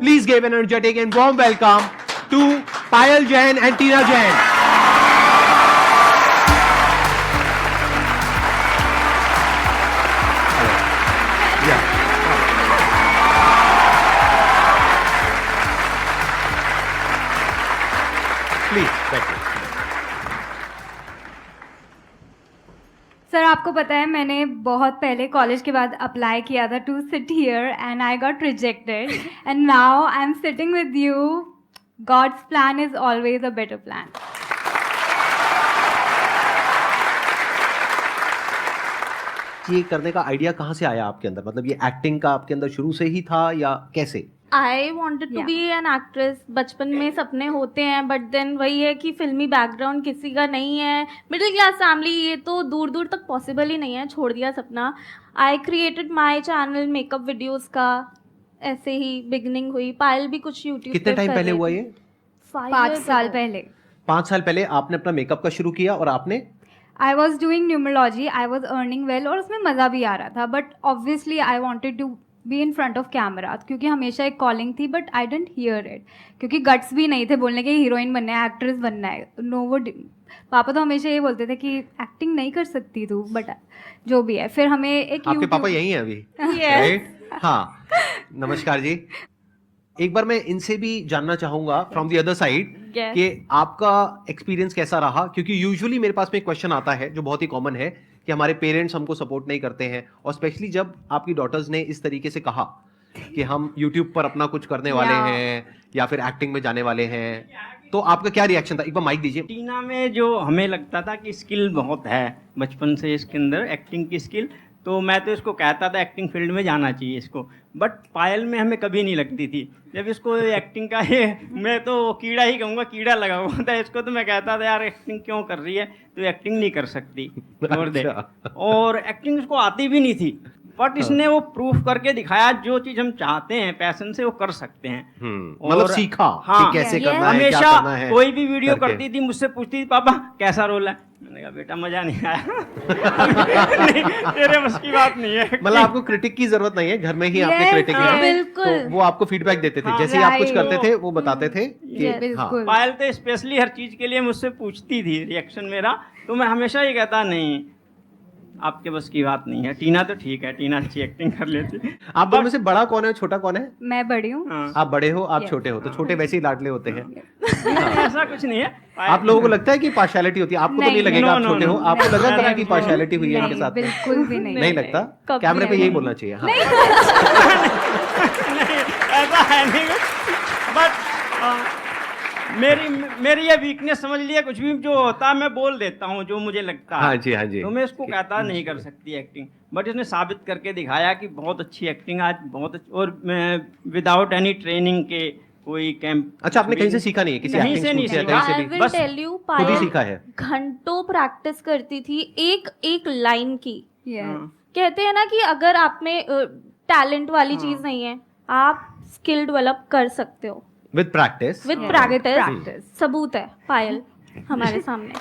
Please give an energetic and warm welcome to Payal Jain and Tina Jain. Yeah. Please, thank you. Sir आपको पता है मैंने बहुत पहले कॉलेज के बाद अप्लाई किया था to sit here and I got rejected and now I am sitting with you. God's plan is always a better plan. ये करने का आइडिया कहाँ से आया आपके अंदर? मतलब ये एक्टिंग का आपके अंदर शुरू से ही था या कैसे? I wanted to be an actress. बचपन में सपने होते हैं बट देन वही है कि फिल्मी बैकग्राउंड किसी का नहीं है, मिडिल क्लास फैमिली, ये तो दूर दूर तक पॉसिबल ही नहीं है, छोड़ दिया सपना. I created my channel makeup videos का, ऐसे ही बिगनिंग हुई. पायल भी कुछ यूट्यूब कितने टाइम पहले हुआ ये? 5 साल पहले. 5 साल पहले आपने अपना मेकअप का शुरू किया और आपने I was doing numerology, I was earning well और उसमें मज़ा भी आ रहा था. But obviously I wanted to be in front of camera क्योंकि हमेशा एक कॉलिंग थी. But I didn't hear it क्योंकि गट्स भी नहीं थे बोलने के हीरोइन बनना है, एक्ट्रेस बनना है. नो वो पापा तो हमेशा ये बोलते थे कि एक्टिंग नहीं कर सकती तू. बट जो भी है फिर हमें एक आपके पापा यही हैं अभी? Yes. हाँ, नमस्कार जी. एक बार मैं इनसे भी जानना चाहूंगा from the other side Yes. कि आपका एक्सपीरियंस कैसा रहा, क्योंकि यूजुअली मेरे पास में एक क्वेश्चन आता है जो बहुत ही कॉमन है कि हमारे पेरेंट्स हमको सपोर्ट नहीं करते हैं, और स्पेशली जब आपकी डॉटर्स ने इस तरीके से कहा कि हम यूट्यूब पर अपना कुछ करने वाले हैं या फिर एक्टिंग में जाने वाले हैं, तो आपका क्या रिएक्शन था? एक बार माइक दीजिए. टीना में जो हमें लगता था कि स्किल बहुत है बचपन से इसके अंदर, एक्टिंग की स्किल, तो मैं तो इसको कहता था एक्टिंग फील्ड में जाना चाहिए इसको. बट पायल में हमें कभी नहीं लगती थी. जब इसको एक्टिंग का ये, मैं तो कीड़ा ही कहूँगा, कीड़ा लगा हुआ था इसको, तो मैं कहता था यार एक्टिंग क्यों कर रही है, तो एक्टिंग नहीं कर सकती, छोड़ दे. और एक्टिंग इसको आती भी नहीं थी, बट इसने वो प्रूफ करके दिखाया जो चीज़ हम चाहते हैं पैशन से वो कर सकते हैं. मतलब सीखा हाँ, कि कैसे yes. करना है, क्या हमेशा करना है. कोई भी वीडियो करके. करती थी मुझसे पूछती थी पापा कैसा रोल है. मैंने कहा बेटा मजा नहीं आया. नहीं, तेरे बस की बात नहीं है. मतलब आपको क्रिटिक की जरूरत नहीं है, घर में ही आपके Yes, क्रिटिक हाँ, हैं, बिल्कुल. तो वो आपको फीडबैक देते थे. हाँ, जैसे ही आप कुछ right. करते थे वो बताते थे कि Yes. हाँ. बिल्कुल. पायल तो स्पेशली हर चीज के लिए मुझसे पूछती थी रिएक्शन मेरा, तो मैं हमेशा ये कहता नहीं आपके बस की बात नहीं है. टीना तो ठीक है, टीना अच्छी एक्टिंग कर लेती. आप दोनों में से बड़ा कौन है, छोटा कौन है? मैं बड़ी हूँ. हाँ. आप बड़े हो, आप Yes. छोटे हो, तो छोटे वैसे ही लाडले होते हैं. नहीं, ऐसा कुछ नहीं है. आप लोगों को लगता है कि पार्शियलिटी होती है? आपको तो नहीं नहीं, लगेगा, आप no, छोटे हो, no, आपको नहीं, लगा नहीं, कभी की नहीं, पार्शियलिटी हुई है नहीं, इनके साथ? बिल्कुल भी नहीं. नहीं लगता. कभी कैमरे पे नहीं. यही बोलना चाहिए. हाँ. नहीं, ऐसा है नहीं. बट मेरी ये वीकनेस समझ लिया, कुछ भी जो होता है मैं बोल देता हूँ जो मुझे लगता है. हाँ जी, हाँ जी. तो मैं इसको कहता नहीं कर सकती एक्टिंग, बट इसने साबित करके दिखाया कि बहुत अच्छी एक्टिंग आज, बहुत अच्छी, और विदाउट एनी ट्रेनिंग के कोई कैंप. अच्छा, आपने कहीं से सीखा नहीं है? किसी कहीं एक्टिंग से नहीं स्कूल से या सीखा. कहीं से आई भी? विल बस टेल यू, खुद ही पायल सीखा है. घंटों प्रैक्टिस करती थी एक एक लाइन की. Yes. कहते हैं ना कि अगर आप में टैलेंट वाली चीज नहीं है, आप स्किल डेवलप कर सकते हो with practice. With Yeah. Practice. Practice. सबूत है पायल हमारे सामने.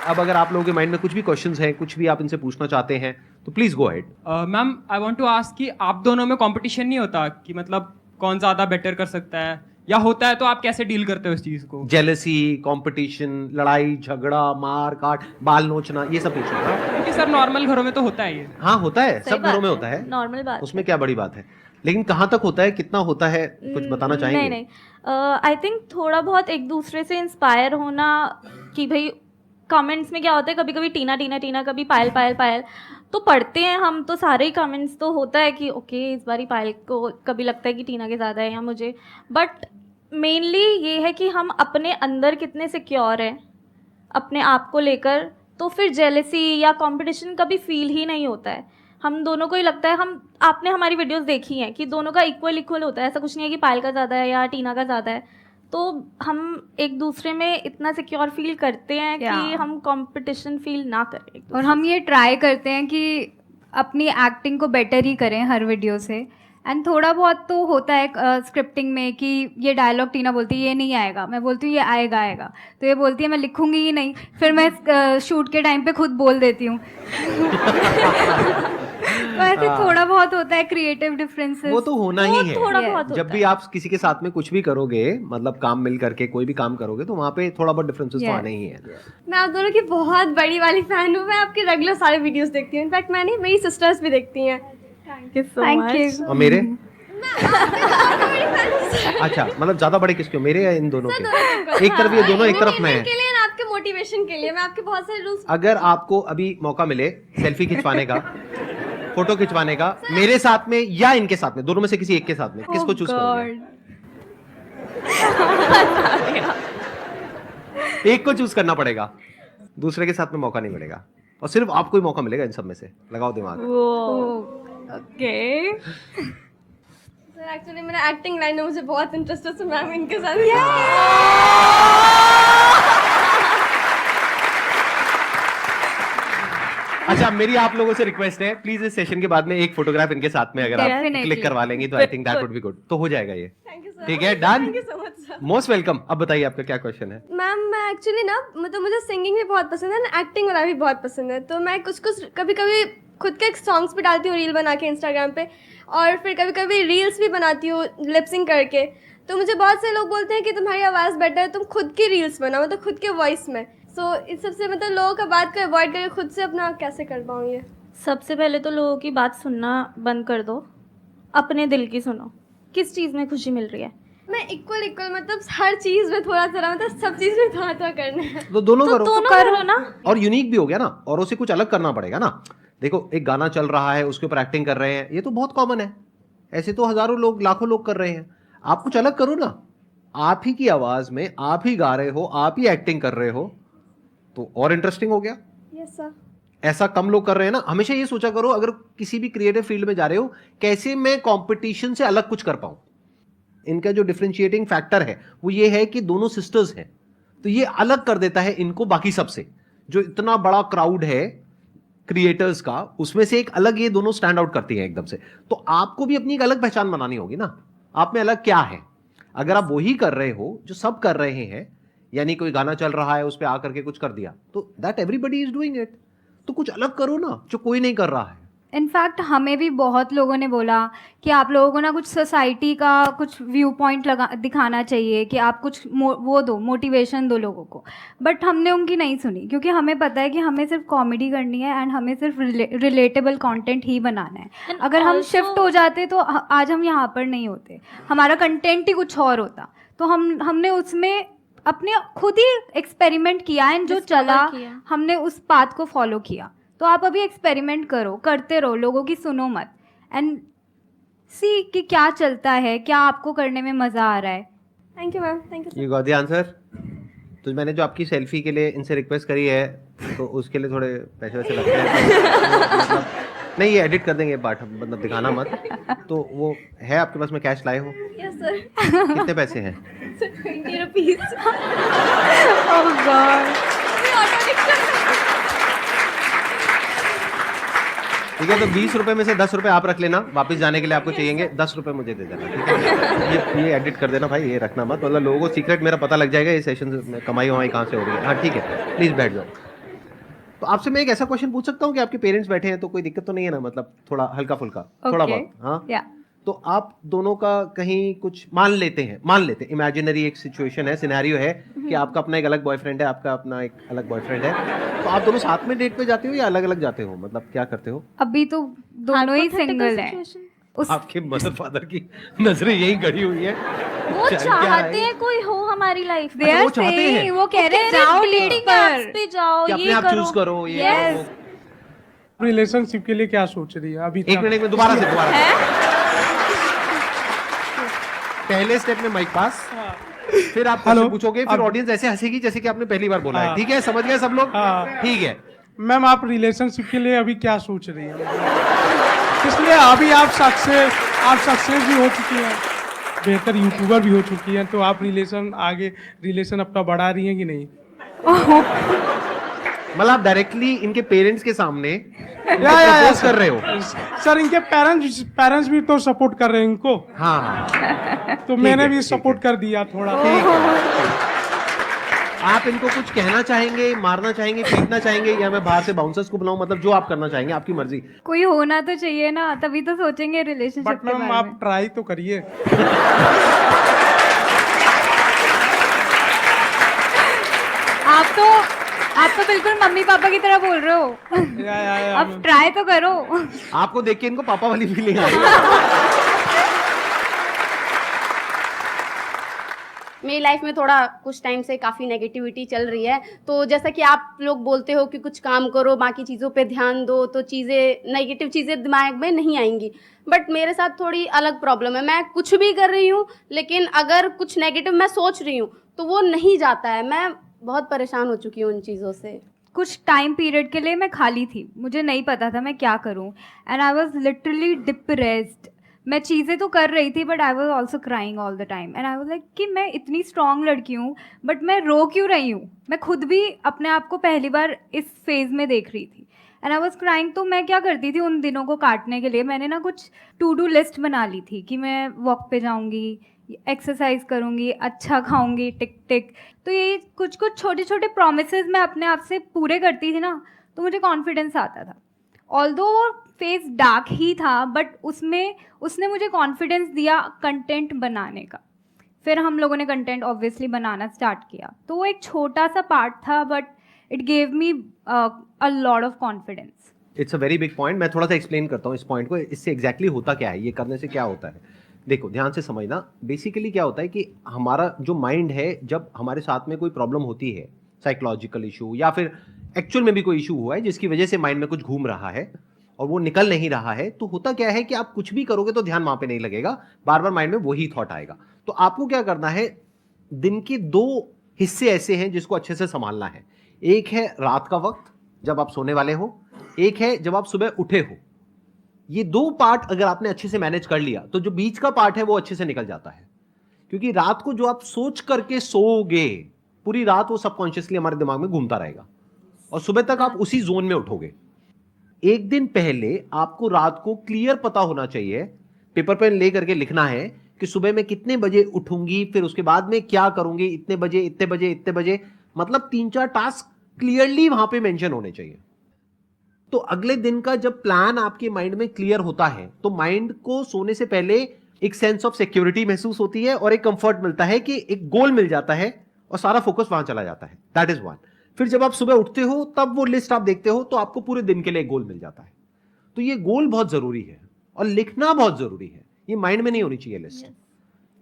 अब अगर आप लोगों के माइंड में कुछ भी क्वेश्चंस हैं, कुछ भी आप इनसे पूछना चाहते हैं, तो please go ahead. Ma'am I want to ask कि आप दोनों में कंपटीशन नहीं होता कि मतलब कौन ज़्यादा बेटर कर सकता है, या होता है तो आप कैसे डील करते हो इस चीज़ को? जेलसी, कंपटीशन, लड़ाई झगड़ा, मार काट, बाल नोचना, ये सब पूछना. क्योंकि सर नॉर्मल घरों में तो होता है ये. हाँ, होता है, सही सब बात घरों में है, होता है. नॉर्मल बात. उसमें क्या बड़ी बात है, लेकिन कहाँ तक होता है, कितना होता है, कुछ बताना चाहेंगे? नहीं, आई थिंक थोड़ा बहुत एक दूसरे से इंस्पायर होना, कि भाई कमेंट्स में क्या होता है, कभी कभी टीना टीना टीना, कभी पायल पायल पायल, तो पढ़ते हैं हम तो सारे ही कमेंट्स, तो होता है कि ओके इस बारी पायल को, कभी लगता है कि टीना के ज़्यादा है या मुझे. बट मेनली ये है कि हम अपने अंदर कितने सिक्योर हैं अपने आप को लेकर, तो फिर जेलसी या कंपटीशन कभी फील ही नहीं होता है. हम दोनों को ही लगता है, हम आपने हमारी वीडियोस देखी हैं कि दोनों का इक्वल इक्वल होता है. ऐसा कुछ नहीं है कि पायल का ज़्यादा है या टीना का ज़्यादा है. तो हम एक दूसरे में इतना सिक्योर फील करते हैं कि Yeah. हम कंपटीशन फील ना करें. और हम ये ट्राई करते हैं कि अपनी एक्टिंग को बेटर ही करें हर वीडियो से. एंड थोड़ा बहुत तो होता है स्क्रिप्टिंग में कि ये डायलॉग टीना बोलती है ये नहीं आएगा, मैं बोलती हूँ ये आएगा आएगा, तो ये बोलती है मैं लिखूंगी ही नहीं, फिर मैं शूट के टाइम पे खुद बोल देती हूँ. तो ऐसे थोड़ा बहुत होता है क्रिएटिव डिफरेंसेस। वो तो होना ही है। थोड़ा Yes. बहुत जब भी आप किसी के साथ में कुछ भी करोगे, मतलब काम मिल करके कोई भी काम करोगे, तो वहाँ पे थोड़ा बहुत डिफरेंसेस तो Yes. आने ही है। मैं आप दोनों की बहुत बड़ी वाली फैन हूँ। मैं आपके रेगुलर सारे वीडियोस देखती हूँ। इनफैक्ट मैं नहीं, मेरी सिस्टर्स भी देखती हैं। Thank you so thank much. You. और मेरे अच्छा, मतलब ज्यादा बड़े किसके हो, मेरे या इन दोनों के? एक तरफ ये दोनों, एक तरफ मैं। के लिए ना, आपके मोटिवेशन के लिए मैं आपके बहुत सारे रूल्स। अगर आपको अभी मौका मिले सेल्फी खिंचवाने का, फोटो खिंचवाने का, मेरे साथ में या इनके साथ में, दोनों में से किसी एक के साथ में, किसको चूज करोगे? एक को चूज करना पड़ेगा, दूसरे के साथ में मौका नहीं मिलेगा, और सिर्फ आपको ही मौका मिलेगा इन सब में से। लगाओ दिमाग। ओके। सर एक्चुअली मेरा एक्टिंग लाइन में मुझे बहुत इंटरेस्ट है, तो मैम इनके साथ। अच्छा, मेरी आप लोगों से रिक्वेस्ट है, प्लीज इस सेशन के बाद में एक फोटोग्राफ इनके साथ में अगर आप Definitely. क्लिक करवा लेंगी तो I think that would be good. तो हो जाएगा ये। Thank you sir. ठीक है, done. Thank you so much sir. Most welcome. अब बताइए आपका क्या क्वेश्चन है? मैम मैं एक्चुअली ना, मतलब मुझे सिंगिंग भी बहुत पसंद है ना, एक्टिंग वाला भी बहुत पसंद है। तो मैं कुछ कुछ कभी कभी खुद के सॉन्ग्स भी डालती हूँ रील बना के इंस्टाग्राम पे, और फिर कभी कभी रील्स भी बनाती हूँ लिपसिंग करके। तो मुझे बहुत से लोग बोलते हैं कि तुम्हारी आवाज़ बेटर है, तुम खुद की रील्स बनाओ, मतलब खुद के वॉइस में। सो इस सबसे मतलब लोगों का बात को अवॉइड करके खुद से अपना कैसे कर पाऊँ ये? सबसे पहले तो लोगों की बात सुनना बंद कर दो, अपने दिल की सुनो, किस चीज़ में खुशी मिल रही है। मैं इक्वल मतलब हर चीज़ में थोड़ा थोड़ा, मतलब सब चीज़ में थोड़ा थोड़ा करना है। तो दोनों तो करो। दोनों करो ना। और यूनिक भी हो गया ना, औरों से कुछ अलग करना पड़ेगा ना। देखो, एक गाना चल रहा है, उसके ऊपर एक्टिंग कर रहे हैं, ये तो बहुत कॉमन है। ऐसे तो हजारों लोग, लाखों लोग कर रहे हैं। आप कुछ अलग करो ना, आप ही की आवाज में आप ही गा रहे हो, आप ही एक्टिंग कर रहे हो, तो और इंटरेस्टिंग हो गया। Yes sir. ऐसा कम लोग कर रहे हैं ना। हमेशा ये सोचा करो, अगर किसी भी क्रिएटिव फील्ड में जा रहे हो, कैसे मैं कंपटीशन से अलग कुछ कर पाऊं। इनका जो डिफरेंशिएटिंग फैक्टर है वो ये है कि दोनों सिस्टर्स हैं, तो ये अलग कर देता है इनको बाकी सबसे। जो इतना बड़ा क्राउड है क्रिएटर्स का, उसमें से एक अलग ये दोनों स्टैंड आउट करती हैं एकदम से। तो आपको भी अपनी एक अलग पहचान बनानी होगी ना, आप में अलग क्या है। अगर आप वही कर रहे हो जो सब कर रहे हैं, यानी कोई गाना चल रहा है उस पर आकर के कुछ कर दिया, तो that everybody is doing it. तो कुछ अलग करो ना जो कोई नहीं कर रहा है। इनफैक्ट हमें भी बहुत लोगों ने बोला कि आप लोगों को ना कुछ सोसाइटी का कुछ व्यू पॉइंट दिखाना चाहिए, कि आप कुछ वो दो, मोटिवेशन दो लोगों को। बट हमने उनकी नहीं सुनी, क्योंकि हमें पता है कि हमें सिर्फ कॉमेडी करनी है एंड हमें सिर्फ रिलेटेबल कंटेंट ही बनाना है। And अगर हम also- शिफ्ट हो जाते तो आज हम यहाँ पर नहीं होते, हमारा कंटेंट ही कुछ और होता। तो हमने उसमें अपने खुद ही एक्सपेरिमेंट किया एंड जो Discover चला किया। हमने उस पाथ को फॉलो किया। तो आप अभी एक्सपेरिमेंट करो, करते रहो, लोगों की सुनो मत, एंड सी कि क्या चलता है, क्या आपको करने में मज़ा आ रहा है। Thank you ma'am. Thank you. You got the answer. तो मैंने जो आपकी सेल्फी के लिए इनसे रिक्वेस्ट करी है, तो उसके लिए थोड़े पैसे वैसे लगते हैं। मतलब नहीं, ये एडिट कर देंगे पार्ट, मतलब दिखाना मत। तो वो है आपके पास में, कैश लाए हो? Yes sir. कितने पैसे हैं? 20 रुपीज। ओह गॉड। ठीक है, तो 20 रुपए में से 10 रुपए आप रख लेना, वापस जाने के लिए आपको चाहिएंगे। 10 रुपए मुझे दे देना, ठीक है? ये एडिट कर देना भाई, ये रखना मत, मतलब लोगों को सीक्रेट मेरा पता लग जाएगा ये सेशन में कमाई वमाई कहाँ से हो रही है। हाँ ठीक है, प्लीज बैठ जाओ। तो आपसे मैं एक ऐसा क्वेश्चन पूछ सकता हूँ कि आपके पेरेंट्स बैठे हैं तो कोई दिक्कत तो नहीं है ना, मतलब थोड़ा हल्का फुल्का, थोड़ा Okay. बहुत। हाँ, या तो आप दोनों का कहीं कुछ मान लेते हैं, इमेजिनरी एक सिचुएशन है, सिनेरियो है कि आपका अपना एक अलग बॉयफ्रेंड है, आपका अपना एक अलग बॉयफ्रेंड है, तो आप दोनों साथ में डेट पे जाते हो या अलग अलग जाते हो, मतलब क्या करते हो? अभी तो दोनों ही Hypothetical सिंगल हैं। situation। उस आपके मदर फादर की नजरें यही गड़ी हुई है। वो क्या चाहते है? हैं कोई हो हमारी लाइफ दे में। अच्छा, आर वो चाहते हैं। सेइंग, वो कह रहे हैं जाओ डेटिंग डेटिंग एप्स पर। पे जाओ, कि अपने ये आप करो। चूज करो, ये Yes. वो। रिलेशनशिप के लिए क्या सोच रही है अभी? एक मिनट में दोबारा से पहले स्टेप में माइक पास, फिर आप क्वेश्चन हेलो। पूछोगे, फिर अब- ऑडियंस ऐसे हंसेगी जैसे कि आपने पहली बार बोला है। हाँ। ठीक है, समझ गए सब लोग? हाँ। ठीक है। मैम आप रिलेशनशिप के लिए अभी क्या सोच रही है? इसलिए अभी आप सक्सेस भी हो चुकी हैं, बेहतर यूट्यूबर भी हो चुकी हैं, तो आप रिलेशन अपना बढ़ा रही हैं कि नहीं? मतलब आप डायरेक्टली इनके पेरेंट्स के सामने या प्रपोज कर रहे हो? सर इनके पेरेंट्स भी तो सपोर्ट कर रहे हैं इनको, हाँ हाँ, तो मैंने भी सपोर्ट कर दिया थोड़ा। ठीक है। आप इनको कुछ कहना चाहेंगे, मारना चाहेंगे, पीटना चाहेंगे, या मैं बाहर से बाउंसर्स को बुलाऊं? मतलब जो आप करना चाहेंगे, आपकी मर्जी। कोई होना तो चाहिए ना, तभी तो सोचेंगे रिलेशनशिप बट के मैम बारे में। आप ट्राई तो करिए। आप तो बिल्कुल मम्मी पापा की तरह बोल रहे हो। या अब ट्राई तो करो। आपको देख के इनको पापा वाली फीलिंग आ रही है। मेरी लाइफ में थोड़ा कुछ टाइम से काफ़ी नेगेटिविटी चल रही है, तो जैसा कि आप लोग बोलते हो कि कुछ काम करो, बाकी चीज़ों पे ध्यान दो, तो चीज़ें नेगेटिव चीज़ें दिमाग में नहीं आएंगी। बट मेरे साथ थोड़ी अलग प्रॉब्लम है, मैं कुछ भी कर रही हूँ लेकिन अगर कुछ नेगेटिव मैं सोच रही हूँ तो वो नहीं जाता है। मैं बहुत परेशान हो चुकी हूँ उन चीज़ों से। कुछ टाइम पीरियड के लिए मैं खाली थी, मुझे नहीं पता था मैं क्या करूं, and I was literally depressed. मैं चीज़ें तो कर रही थी but I was also crying all the time, and I was like कि मैं इतनी स्ट्रॉन्ग लड़की हूँ बट मैं रो क्यों रही हूँ। मैं खुद भी अपने आप को पहली बार इस फेज़ में देख रही थी, एंड आई वॉज क्राइंग। तो मैं क्या करती थी उन दिनों को काटने के लिए, मैंने ना कुछ टू डू लिस्ट बना ली थी कि मैं वॉक पे जाऊँगी, एक्सरसाइज करूँगी, अच्छा खाऊंगी, टिक टिक। तो ये कुछ कुछ छोटे छोटे प्रोमिसेस मैं अपने आप से पूरे करती थी ना, तो मुझे कॉन्फिडेंस आता था। ऑल्दो वो फेस डार्क ही था बट उसमें उसने मुझे कॉन्फिडेंस दिया कंटेंट बनाने का। फिर हम लोगों ने कंटेंट ऑब्वियसली बनाना स्टार्ट किया, तो वो एक छोटा सा पार्ट था but it gave me a lot of confidence. It's a very big point. मैं थोड़ा सा एक्सप्लेन करता हूँ इस पॉइंट को, इससे एग्जैक्टली होता क्या है, ये करने से क्या होता है। देखो ध्यान से समझना। बेसिकली क्या होता है कि हमारा जो माइंड है, जब हमारे साथ में कोई प्रॉब्लम होती है, साइकोलॉजिकल इशू या फिर एक्चुअल में भी कोई इशू हुआ है जिसकी वजह से माइंड में कुछ घूम रहा है और वो निकल नहीं रहा है, तो होता क्या है कि आप कुछ भी करोगे तो ध्यान वहां पे नहीं लगेगा, बार बार माइंड में वही थॉट आएगा। तो आपको क्या करना है, दिन के 2 हिस्से ऐसे हैं जिसको अच्छे से संभालना है। एक है रात का वक्त जब आप सोने वाले हो, एक है जब आप सुबह उठे हो। ये 2 पार्ट अगर आपने अच्छे से मैनेज कर लिया तो जो बीच का पार्ट है वो अच्छे से निकल जाता है। क्योंकि रात को जो आप सोच करके सोओगे, पूरी रात वो सबकॉन्शियसली हमारे दिमाग में घूमता रहेगा और सुबह तक आप उसी जोन में उठोगे। एक दिन पहले आपको रात को क्लियर पता होना चाहिए, पेपर पेन ले करके लिखना है कि सुबह मैं कितने बजे उठूंगी, फिर उसके बाद में क्या करूंगी, इतने बजे इतने बजे इतने बजे, मतलब 3-4 टास्क क्लियरली वहां पे मेंशन होने चाहिए। तो अगले दिन का जब प्लान आपके माइंड में क्लियर होता है तो माइंड को सोने से पहले एक सेंस ऑफ सिक्योरिटी महसूस होती है और एक कंफर्ट मिलता है कि एक गोल मिल जाता है और सारा फोकस वहां चला जाता है। That is one. फिर जब आप सुबह उठते हो तब वो लिस्ट आप देखते हो तो आपको पूरे दिन के लिए एक गोल मिल जाता है। तो ये गोल बहुत जरूरी है और लिखना बहुत जरूरी है, ये माइंड में नहीं होनी चाहिए list.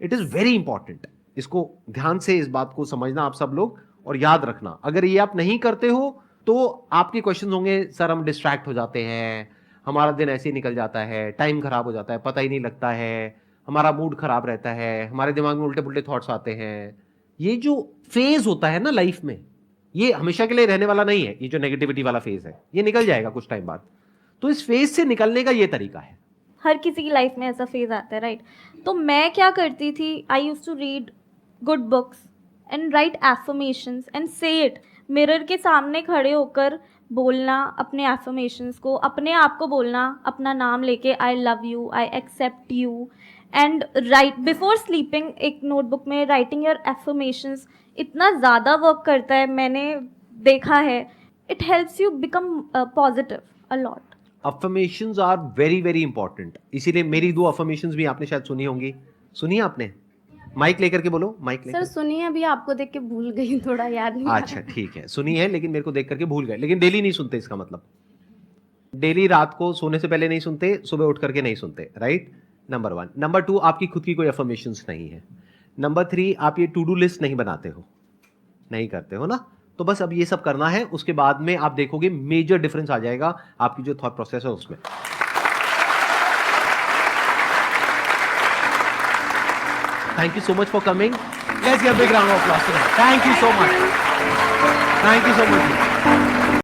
It is very important. इसको ध्यान से इस बात को समझना आप सब लोग और याद रखना। अगर ये आप नहीं करते हो तो आपके क्वेश्चन होंगे, सर हम डिस्ट्रैक्ट हो जाते हैं, हमारा दिन ऐसे ही निकल जाता है, टाइम खराब हो जाता है, पता ही नहीं लगता है, हमारा मूड खराब रहता है, हमारे दिमाग में उल्टे पुल्टे थॉट्स आते हैं। ये जो फेज होता है ना लाइफ में, ये हमेशा के लिए रहने वाला नहीं है। ये जो नेगेटिविटी वाला फेज है ये निकल जाएगा कुछ टाइम बाद। तो इस फेज से निकलने का ये तरीका है। हर किसी की लाइफ में ऐसा फेज आता है, राइट? तो मैं क्या करती थी, I used to read good books and write affirmations and say it. Mirror के सामने खड़े होकर बोलना अपने एफर्मेशंस को, अपने आप को बोलना अपना नाम लेके, I love you, I accept you, and right before sleeping एक नोटबुक में राइटिंग योर एफर्मेशंस इतना ज़्यादा वर्क करता है, मैंने देखा है। It helps you become positive a lot. Affirmations are very very important. इसीलिए मेरी 2 अफर्मेशंस भी आपने शायद सुनी होंगी। सुनी आपने? माइक लेकर के बोलो, माइक सर लेकर। सुनिए, अभी आपको देख के भूल गई, थोड़ा याद नहीं आ अच्छा ठीक है, सुनी है लेकिन मेरे को देख करके भूल गए। लेकिन डेली नहीं सुनते, इसका मतलब डेली रात को सोने से पहले नहीं सुनते, सुबह उठ करके नहीं सुनते, राइट? नंबर 1। नंबर 2, आपकी खुद की कोई अफर्मेशंस नहीं है। नंबर 3, आप ये टू डू लिस्ट नहीं बनाते हो, नहीं करते हो ना। तो बस अब ये सब करना है, उसके बाद में आप देखोगे मेजर डिफरेंस आ जाएगा आपकी जो थॉट प्रोसेस है उसमें। Thank you so much for coming. Let's give a big round of applause to them. Thank you so much. Thank you so much.